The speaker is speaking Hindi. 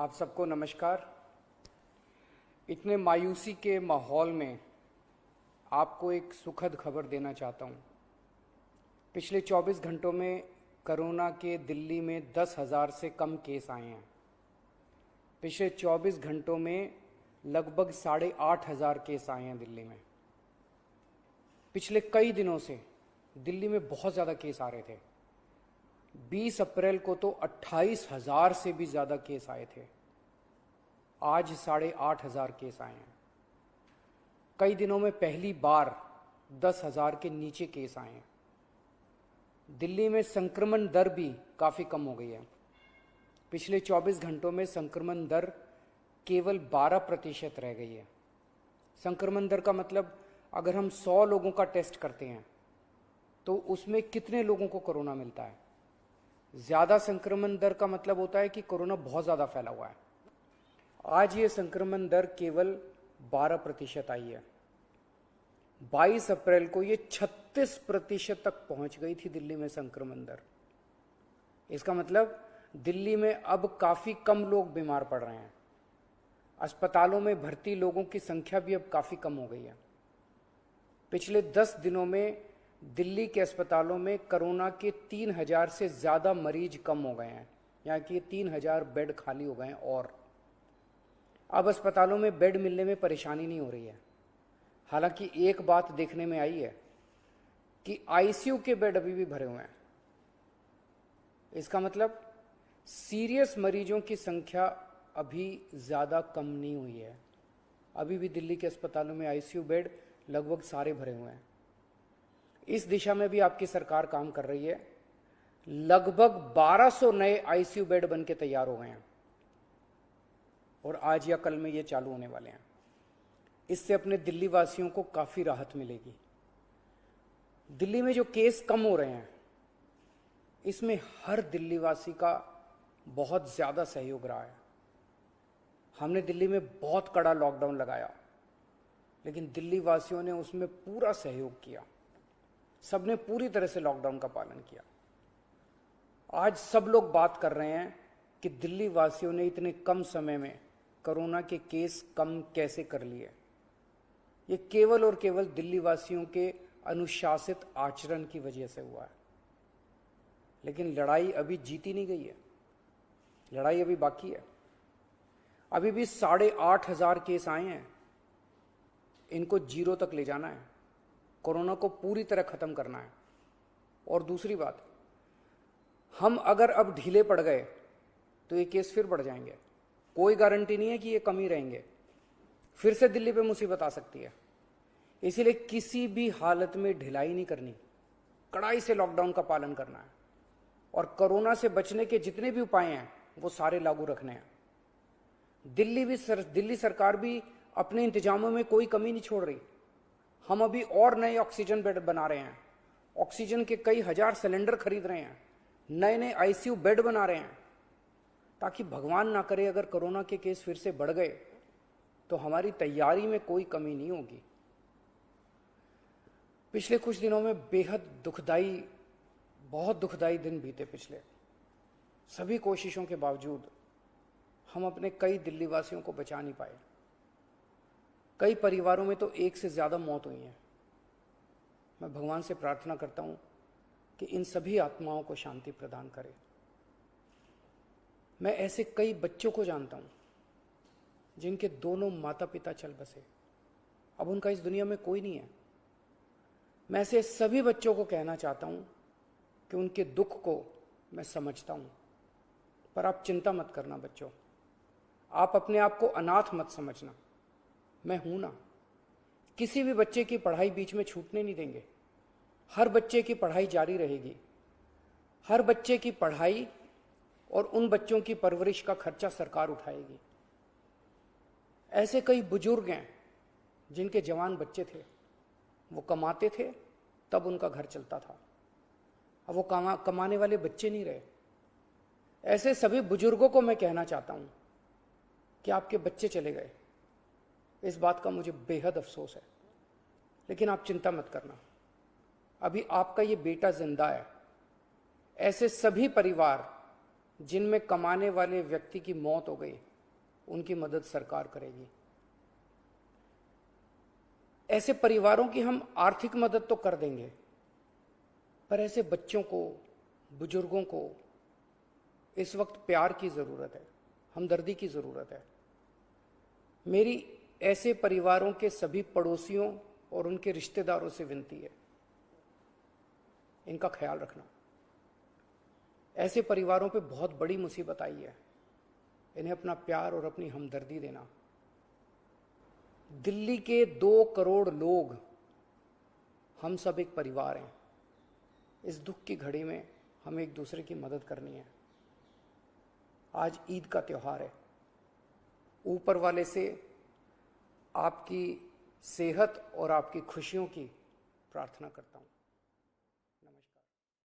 आप सबको नमस्कार। इतने मायूसी के माहौल में आपको एक सुखद खबर देना चाहता हूँ। पिछले 24 घंटों में कोरोना के दिल्ली में 10,000 से कम केस आए हैं। पिछले 24 घंटों में लगभग 8,500 केस आए हैं दिल्ली में। पिछले कई दिनों से दिल्ली में बहुत ज़्यादा केस आ रहे थे। 20 अप्रैल को तो 28,000 से भी ज़्यादा केस आए थे। आज 8,500 केस आए हैं। कई दिनों में पहली बार 10,000 के नीचे केस आए हैं। दिल्ली में संक्रमण दर भी काफ़ी कम हो गई है। पिछले 24 घंटों में संक्रमण दर केवल 12% रह गई है। संक्रमण दर का मतलब अगर हम 100 लोगों का टेस्ट करते हैं तो उसमें कितने लोगों को कोरोना मिलता है। ज़्यादा संक्रमण दर का मतलब होता है कि कोरोना बहुत ज़्यादा फैला हुआ है। आज ये संक्रमण दर केवल 12% आई है। 22 अप्रैल को ये 36% तक पहुंच गई थी दिल्ली में संक्रमण दर। इसका मतलब दिल्ली में अब काफ़ी कम लोग बीमार पड़ रहे हैं। अस्पतालों में भर्ती लोगों की संख्या भी अब काफ़ी कम हो गई है। पिछले 10 दिनों में दिल्ली के अस्पतालों में कोरोना के 3,000 से ज़्यादा मरीज कम हो गए हैं, यहाँ कि 3,000 बेड खाली हो गए हैं। और अब अस्पतालों में बेड मिलने में परेशानी नहीं हो रही है। हालांकि एक बात देखने में आई है कि आईसीयू के बेड अभी भी भरे हुए हैं। इसका मतलब सीरियस मरीजों की संख्या अभी ज़्यादा कम नहीं हुई है। अभी भी दिल्ली के अस्पतालों में आईसीयू बेड लगभग सारे भरे हुए हैं। इस दिशा में भी आपकी सरकार काम कर रही है। लगभग 1200 नए आईसीयू बेड बन के तैयार हो गए हैं और आज या कल में ये चालू होने वाले हैं। इससे अपने दिल्ली वासियों को काफ़ी राहत मिलेगी। दिल्ली में जो केस कम हो रहे हैं इसमें हर दिल्ली वासी का बहुत ज़्यादा सहयोग रहा है। हमने दिल्ली में बहुत कड़ा लॉकडाउन लगाया, लेकिन दिल्ली वासियों ने उसमें पूरा सहयोग किया। सबने पूरी तरह से लॉकडाउन का पालन किया। आज सब लोग बात कर रहे हैं कि दिल्ली वासियों ने इतने कम समय में कोरोना के केस कम कैसे कर लिए। ये केवल और केवल दिल्ली वासियों के अनुशासित आचरण की वजह से हुआ है। लेकिन लड़ाई अभी जीती नहीं गई है। लड़ाई अभी बाकी है। अभी भी 8,500 केस आए हैं। इनको 0 तक ले जाना है। कोरोना को पूरी तरह खत्म करना है। और दूसरी बात, हम अगर अब ढीले पड़ गए तो ये केस फिर बढ़ जाएंगे। कोई गारंटी नहीं है कि ये कम ही रहेंगे। फिर से दिल्ली पे मुसीबत आ सकती है। इसीलिए किसी भी हालत में ढिलाई नहीं करनी, कड़ाई से लॉकडाउन का पालन करना है और कोरोना से बचने के जितने भी उपाय हैं वो सारे लागू रखने हैं। दिल्ली सरकार भी अपने इंतजामों में कोई कमी नहीं छोड़ रही। हम अभी और नए ऑक्सीजन बेड बना रहे हैं। ऑक्सीजन के कई हजार सिलेंडर खरीद रहे हैं। नए नए आईसीयू बेड बना रहे हैं, ताकि भगवान ना करे अगर कोरोना के केस फिर से बढ़ गए तो हमारी तैयारी में कोई कमी नहीं होगी। पिछले कुछ दिनों में बेहद दुखदाई, बहुत दुखदाई दिन बीते। पिछले सभी कोशिशों के बावजूद हम अपने कई दिल्ली वासियों को बचा नहीं पाए। कई परिवारों में तो एक से ज़्यादा मौत हुई है। मैं भगवान से प्रार्थना करता हूँ कि इन सभी आत्माओं को शांति प्रदान करे। मैं ऐसे कई बच्चों को जानता हूँ जिनके दोनों माता पिता चल बसे। अब उनका इस दुनिया में कोई नहीं है। मैं ऐसे सभी बच्चों को कहना चाहता हूँ कि उनके दुख को मैं समझता हूँ, पर आप चिंता मत करना बच्चों। आप अपने आप को अनाथ मत समझना। मैं हूं ना। किसी भी बच्चे की पढ़ाई बीच में छूटने नहीं देंगे। हर बच्चे की पढ़ाई जारी रहेगी। हर बच्चे की पढ़ाई और उन बच्चों की परवरिश का खर्चा सरकार उठाएगी। ऐसे कई बुजुर्ग हैं जिनके जवान बच्चे थे, वो कमाते थे तब उनका घर चलता था। अब वो कमाने वाले बच्चे नहीं रहे। ऐसे सभी बुजुर्गों को मैं कहना चाहता हूं कि आपके बच्चे चले गए। इस बात का मुझे बेहद अफसोस है, लेकिन आप चिंता मत करना। अभी आपका ये बेटा जिंदा है। ऐसे सभी परिवार जिनमें कमाने वाले व्यक्ति की मौत हो गई, उनकी मदद सरकार करेगी। ऐसे परिवारों की हम आर्थिक मदद तो कर देंगे, पर ऐसे बच्चों को, बुजुर्गों को इस वक्त प्यार की ज़रूरत है, हमदर्दी की ज़रूरत है। मेरी ऐसे परिवारों के सभी पड़ोसियों और उनके रिश्तेदारों से विनती है, इनका ख्याल रखना। ऐसे परिवारों पे बहुत बड़ी मुसीबत आई है, इन्हें अपना प्यार और अपनी हमदर्दी देना। दिल्ली के 2 करोड़ लोग, हम सब एक परिवार हैं। इस दुख की घड़ी में हमें एक दूसरे की मदद करनी है। आज ईद का त्योहार है। ऊपर वाले से आपकी सेहत और आपकी खुशियों की प्रार्थना करता हूँ।